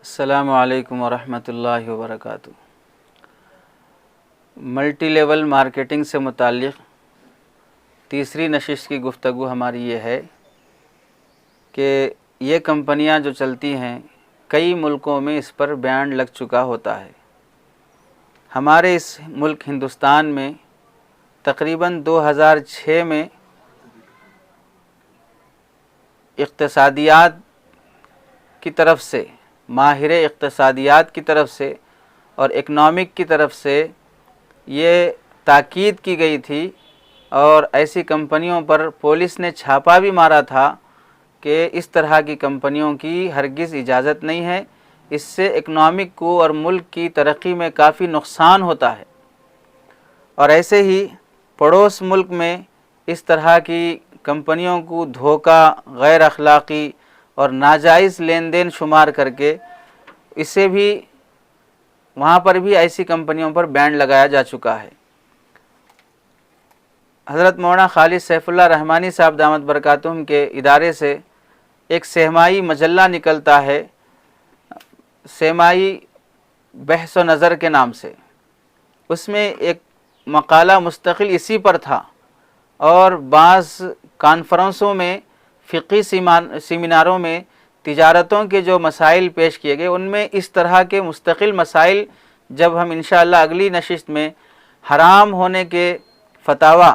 السلام علیکم ورحمۃ اللہ وبرکاتہ۔ ملٹی لیول مارکیٹنگ سے متعلق تیسری نشست کی گفتگو ہماری یہ ہے کہ یہ کمپنیاں جو چلتی ہیں کئی ملکوں میں اس پر بین لگ چکا ہوتا ہے۔ ہمارے اس ملک ہندوستان میں تقریباً 2006 میں اقتصادیات کی طرف سے، ماہر اقتصادیات کی طرف سے اور اکنامک کی طرف سے یہ تاکید کی گئی تھی اور ایسی کمپنیوں پر پولیس نے چھاپا بھی مارا تھا کہ اس طرح کی کمپنیوں کی ہرگز اجازت نہیں ہے، اس سے اکنامک کو اور ملک کی ترقی میں کافی نقصان ہوتا ہے۔ اور ایسے ہی پڑوس ملک میں اس طرح کی کمپنیوں کو دھوکہ، غیر اخلاقی اور ناجائز لین دین شمار کر کے اسے بھی وہاں پر بھی ایسی کمپنیوں پر بین لگایا جا چکا ہے۔ حضرت مولانا خالد سیف اللہ رحمانی صاحب دامت برکاتہم کے ادارے سے ایک سہمائی مجلہ نکلتا ہے، سہمائی بحث و نظر کے نام سے۔ اس میں ایک مقالہ مستقل اسی پر تھا اور بعض کانفرنسوں میں، فقہی سیمیناروں میں تجارتوں کے جو مسائل پیش کیے گئے، ان میں اس طرح کے مستقل مسائل جب ہم انشاءاللہ اگلی نشست میں حرام ہونے کے فتاوی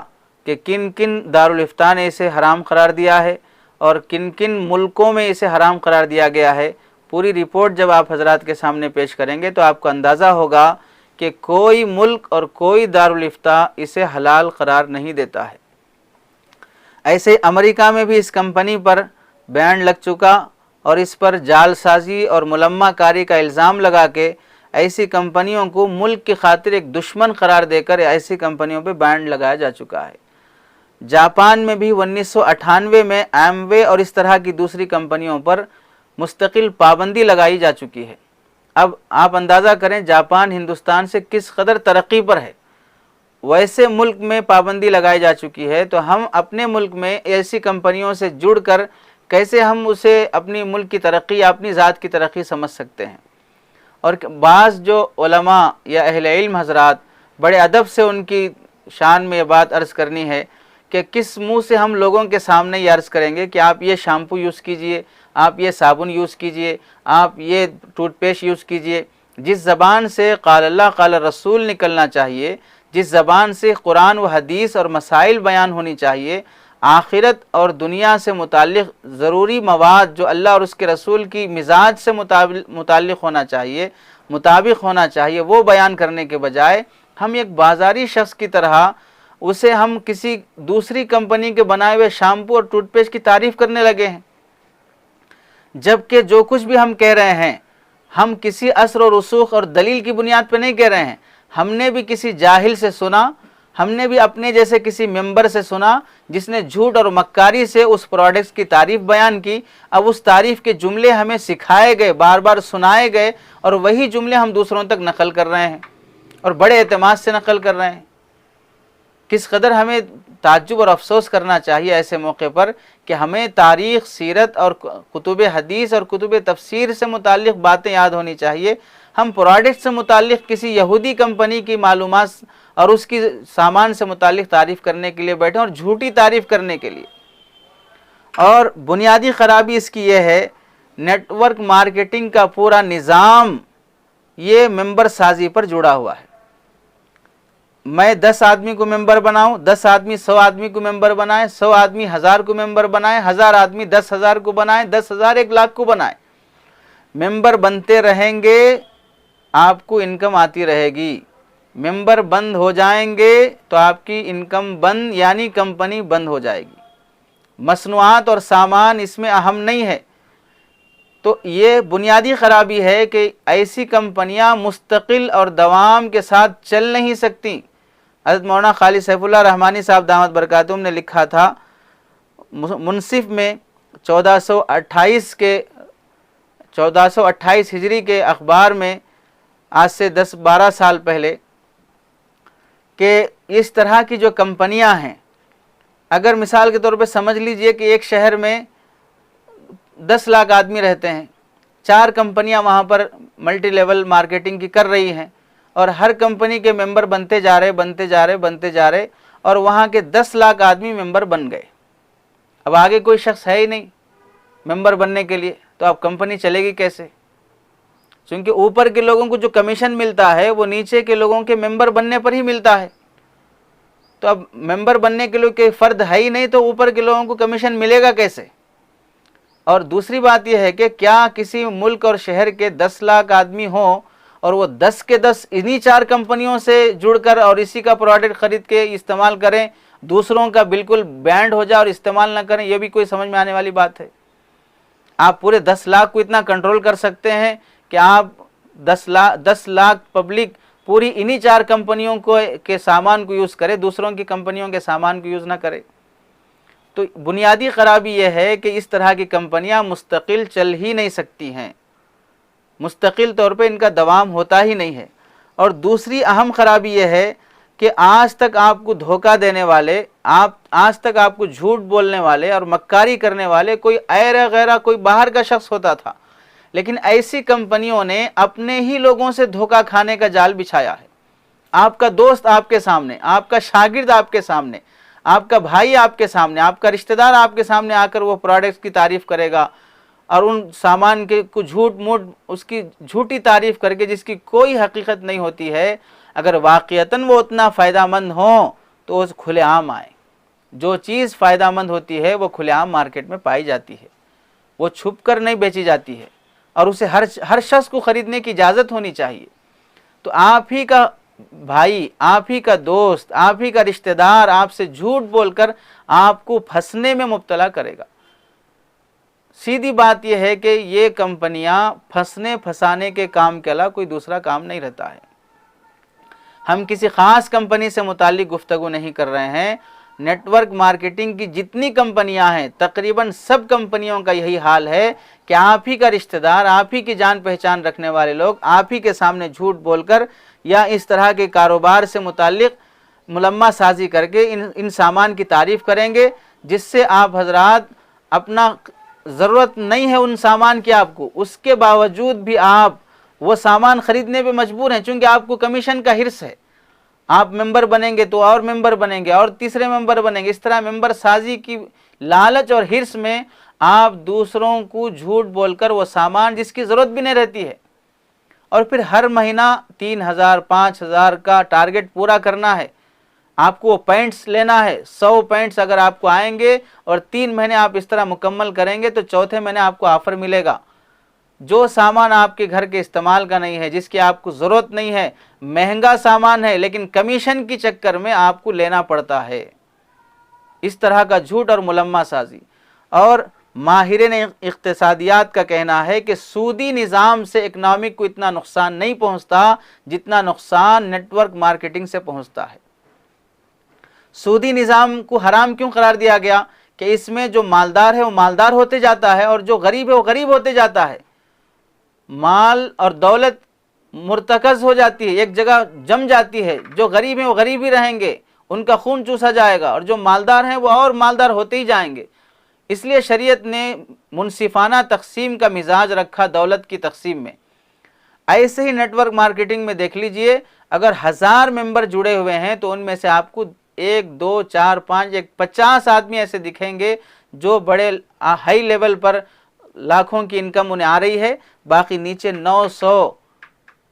کہ کن کن دارالافتاء نے اسے حرام قرار دیا ہے اور کن کن ملکوں میں اسے حرام قرار دیا گیا ہے، پوری رپورٹ جب آپ حضرات کے سامنے پیش کریں گے تو آپ کو اندازہ ہوگا کہ کوئی ملک اور کوئی دارالافتاء اسے حلال قرار نہیں دیتا ہے۔ ایسے امریکہ میں بھی اس کمپنی پر بین لگ چکا اور اس پر جال سازی اور ملمہ کاری کا الزام لگا کے ایسی کمپنیوں کو ملک کی خاطر ایک دشمن قرار دے کر ایسی کمپنیوں پہ بین لگایا جا چکا ہے۔ جاپان میں بھی 1998 میں ایم وے اور اس طرح کی دوسری کمپنیوں پر مستقل پابندی لگائی جا چکی ہے۔ اب آپ اندازہ کریں جاپان ہندوستان سے کس قدر ترقی پر ہے، ویسے ملک میں پابندی لگائی جا چکی ہے، تو ہم اپنے ملک میں ایسی کمپنیوں سے جڑ کر کیسے ہم اسے اپنی ملک کی ترقی یا اپنی ذات کی ترقی سمجھ سکتے ہیں؟ اور بعض جو علماء یا اہل علم حضرات بڑے ادب سے ان کی شان میں یہ بات عرض کرنی ہے کہ کس منہ سے ہم لوگوں کے سامنے یہ عرض کریں گے کہ آپ یہ شیمپو یوز کیجئے، آپ یہ صابن یوز کیجئے، آپ یہ ٹوتھ پیسٹ یوز کیجئے۔ جس زبان سے قال اللہ قال رسول نکلنا چاہیے، جس زبان سے قرآن و حدیث اور مسائل بیان ہونی چاہیے، آخرت اور دنیا سے متعلق ضروری مواد جو اللہ اور اس کے رسول کی مزاج سے متعلق ہونا چاہیے، مطابق ہونا چاہیے، وہ بیان کرنے کے بجائے ہم ایک بازاری شخص کی طرح اسے ہم کسی دوسری کمپنی کے بنائے ہوئے شیمپو اور ٹوتھ پیسٹ کی تعریف کرنے لگے ہیں، جبکہ جو کچھ بھی ہم کہہ رہے ہیں ہم کسی اثر و رسوخ اور دلیل کی بنیاد پہ نہیں کہہ رہے ہیں۔ ہم نے بھی کسی جاہل سے سنا، ہم نے بھی اپنے جیسے کسی ممبر سے سنا جس نے جھوٹ اور مکاری سے اس پروڈکٹس کی تعریف بیان کی۔ اب اس تعریف کے جملے ہمیں سکھائے گئے، بار بار سنائے گئے اور وہی جملے ہم دوسروں تک نقل کر رہے ہیں اور بڑے اعتماد سے نقل کر رہے ہیں۔ کس قدر ہمیں تعجب اور افسوس کرنا چاہیے ایسے موقع پر کہ ہمیں تاریخ، سیرت اور کتب حدیث اور کتب تفسیر سے متعلق باتیں یاد ہونی چاہیے۔ ہم پروڈکٹ سے متعلق کسی یہودی کمپنی کی معلومات اور اس کی سامان سے متعلق تعریف کرنے کے لیے بیٹھے اور جھوٹی تعریف کرنے کے لیے۔ اور بنیادی خرابی اس کی یہ ہے، نیٹ ورک مارکیٹنگ کا پورا نظام یہ ممبر سازی پر جڑا ہوا ہے۔ میں 10 آدمی کو ممبر بناؤں، 10 آدمی 100 آدمی کو ممبر بنائیں، 100 آدمی 1000 کو ممبر بنائیں، 1000 آدمی 10,000 کو بنائیں، 10,000 1 لاکھ کو بنائیں۔ ممبر بنتے رہیں گے، آپ کو انکم آتی رہے گی۔ ممبر بند ہو جائیں گے تو آپ کی انکم بند، یعنی کمپنی بند ہو جائے گی۔ مصنوعات اور سامان اس میں اہم نہیں ہے۔ تو یہ بنیادی خرابی ہے کہ ایسی کمپنیاں مستقل اور دوام کے ساتھ چل نہیں سکتی۔ حضرت مولانا خالد سیف اللہ رحمانی صاحب دامت برکاتہم نے لکھا تھا منصف میں 1428 ہجری کے اخبار میں، آج سے 10-12 سال پہلے، کہ اس طرح کی جو کمپنیاں ہیں، اگر مثال کے طور پہ سمجھ لیجئے کہ ایک شہر میں 10 لاکھ آدمی رہتے ہیں، 4 कंपनियां वहाँ पर मल्टी लेवल मार्केटिंग की कर रही हैं और हर कंपनी के मेंबर बनते जा रहे और वहाँ के 10 लाख आदमी मेंबर बन गए। अब आगे कोई शख्स है ही नहीं मेंबर बनने के लिए, तो अब कंपनी चलेगी कैसे? क्योंकि ऊपर के लोगों को जो कमीशन मिलता है वो नीचे के लोगों के मेंबर बनने पर ही मिलता है। तो अब मेंबर बनने के लिए कोई फ़र्द है ही नहीं, तो ऊपर के लोगों को कमीशन मिलेगा कैसे? और दूसरी बात यह है कि क्या किसी मुल्क और शहर के 10 लाख आदमी हों और वो 10 के 10 इन्हीं 4 कंपनियों से जुड़कर और इसी का प्रोडक्ट खरीद के इस्तेमाल करें, दूसरों का बिल्कुल बैंड हो जाए और इस्तेमाल ना करें? ये भी कोई समझ में आने वाली बात है? आप पूरे 10 लाख को इतना कंट्रोल कर सकते हैं कि आप 10 लाख पब्लिक पूरी इन्हीं 4 कंपनियों को के सामान को यूज़ करे, दूसरों की कंपनियों के सामान को यूज़ ना करे? तो बुनियादी ख़राबी यह है कि इस तरह की कंपनियां मुस्तकिल चल ही नहीं सकती हैं, मुस्तकिल तौर पे इनका दवाम होता ही नहीं है। और दूसरी अहम ख़राबी यह है कि आज तक आपको धोखा देने वाले, आज तक आपको झूठ बोलने वाले और मक्कारी करने वाले कोई ऐरा गैरा कोई बाहर का शख्स होता था, लेकिन ऐसी कंपनियों ने अपने ही लोगों से धोखा खाने का जाल बिछाया है। आपका दोस्त आपके सामने, आपका शागिर्द आपके सामने, आपका भाई आपके सामने, आपका रिश्तेदार आपके सामने आकर वो प्रोडक्ट्स की तारीफ़ करेगा और उन सामान के को झूठ मूठ उसकी झूठी तारीफ़ करके जिसकी कोई हकीकत नहीं होती है, अगर वाक़ियतन वो उतना फ़ायदामंद हो तो वो खुलेआम आए। जो चीज़ फ़ायदामंद होती है वो खुलेआम मार्केट में पाई जाती है, वो छुप कर नहीं बेची जाती है और उसे हर शख्स को ख़रीदने की इजाज़त होनी चाहिए। तो आप ही का भाई, आप ही का दोस्त, आप ही का रिश्तेदार आपसे झूठ बोलकर आपको फंसने में मुब्तला करेगा। सीधी बात यह है कि ये कंपनियां फंसने फंसाने के काम के अलावा कोई दूसरा काम नहीं रहता है। हम किसी ख़ास कंपनी से मुताल्लिक गुफ्तगू नहीं कर रहे हैं। नेटवर्क मार्केटिंग की जितनी कंपनियां हैं तकरीबन सब कंपनियों का यही हाल है कि आप ही का रिश्तेदार, आप ही की जान पहचान रखने वाले लोग आप ही के सामने झूठ बोलकर या इस तरह के कारोबार से मुताल्लिक मुलम्मा साजी करके इन सामान की तारीफ़ करेंगे, जिससे आप हजरात अपना ज़रूरत नहीं है उन सामान की आपको, उसके बावजूद भी आप वो सामान ख़रीदने पे मजबूर हैं, चूँकि आपको कमीशन का हिर्स है। आप मेंबर बनेंगे तो और मेंबर बनेंगे और तीसरे मेंबर बनेंगे, इस तरह मेंबर साजी की लालच और हिर्स में आप दूसरों को झूठ बोलकर वो सामान जिसकी ज़रूरत भी नहीं रहती है, और फिर हर महीना 3000 5000 का टारगेट पूरा करना है, आपको पॉइंट्स लेना है। 100 पॉइंट्स अगर आपको आएंगे और 3 महीने आप इस तरह मुकम्मल करेंगे तो चौथे महीने आपको ऑफ़र मिलेगा। जो सामान आपके घर के इस्तेमाल का नहीं है, जिसकी आपको ज़रूरत नहीं है, महंगा सामान है लेकिन कमीशन के चक्कर में आपको लेना पड़ता है। इस तरह का झूठ और मुलम्मा साजी। और माहिरीन इक़्तिसादियात का कहना है कि सूदी निज़ाम से इकनॉमिक को इतना नुकसान नहीं पहुंचता जितना नुकसान नेटवर्क मार्केटिंग से पहुंचता है। सूदी निज़ाम को हराम क्यों करार दिया गया? कि इसमें जो मालदार है वो मालदार होते जाता है और जो गरीब है वो गरीब होते जाता है। माल और दौलत मुर्तकज़ हो जाती है, एक जगह जम जाती है। जो गरीब हैं वो गरीब ही रहेंगे, उनका खून चूसा जाएगा, और जो मालदार हैं वो और मालदार होते ही जाएंगे। इसलिए शरीयत ने मुनसिफाना तकसीम का मिजाज रखा दौलत की तकसीम में। ऐसे ही नेटवर्क मार्केटिंग में देख लीजिए, अगर 1000 मेंबर जुड़े हुए हैं तो उनमें से आपको 1 2 4 5 50 आदमी ऐसे दिखेंगे जो बड़े हाई लेवल पर लाखों की इनकम उन्हें आ रही है। बाकी नीचे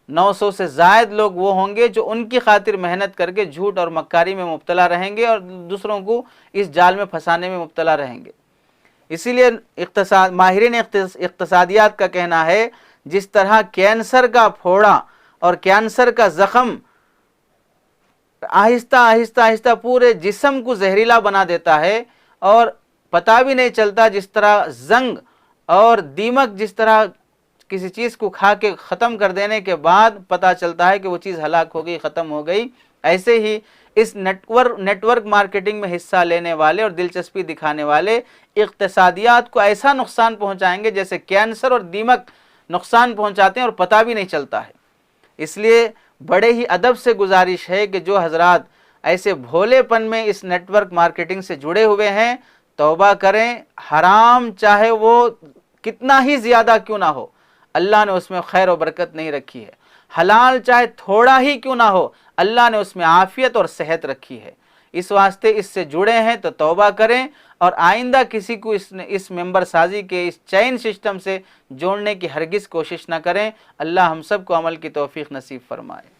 900 से ज़ायद लोग वो होंगे जो उनकी खातिर मेहनत करके झूठ और मक्कारी में मुब्तला रहेंगे और दूसरों को इस जाल में फंसाने में मुब्तला रहेंगे। इसीलिए माहिरीन इक़्तिसादियात का कहना है, जिस तरह कैंसर का फोड़ा और कैंसर का ज़ख़म आहिस्ता आहिस्ता आहिस्ता पूरे जिस्म को जहरीला बना देता है और पता भी नहीं चलता, जिस तरह जंग और दीमक जिस तरह किसी चीज़ को खा के ख़त्म कर देने के बाद पता चलता है कि वो चीज़ हलाक हो गई, ख़त्म हो गई, ऐसे ही इस नेटवर्क मार्केटिंग में हिस्सा लेने वाले और दिलचस्पी दिखाने वाले इक़्तिसादियात को ऐसा नुकसान पहुंचाएंगे जैसे कैंसर और दीमक नुकसान पहुंचाते हैं और पता भी नहीं चलता है। इसलिए बड़े ही अदब से गुजारिश है कि जो हजरात ऐसे भोलेपन में इस नेटवर्क मार्केटिंग से जुड़े हुए हैं, तौबा करें। हराम चाहे वो कितना ही ज़्यादा क्यों ना हो, اللہ نے اس میں خیر و برکت نہیں رکھی ہے۔ حلال چاہے تھوڑا ہی کیوں نہ ہو، اللہ نے اس میں عافیت اور صحت رکھی ہے۔ اس واسطے اس سے جڑے ہیں تو توبہ کریں، اور آئندہ کسی کو اس ممبر سازی کے اس چین سسٹم سے جوڑنے کی ہرگز کوشش نہ کریں۔ اللہ ہم سب کو عمل کی توفیق نصیب فرمائے۔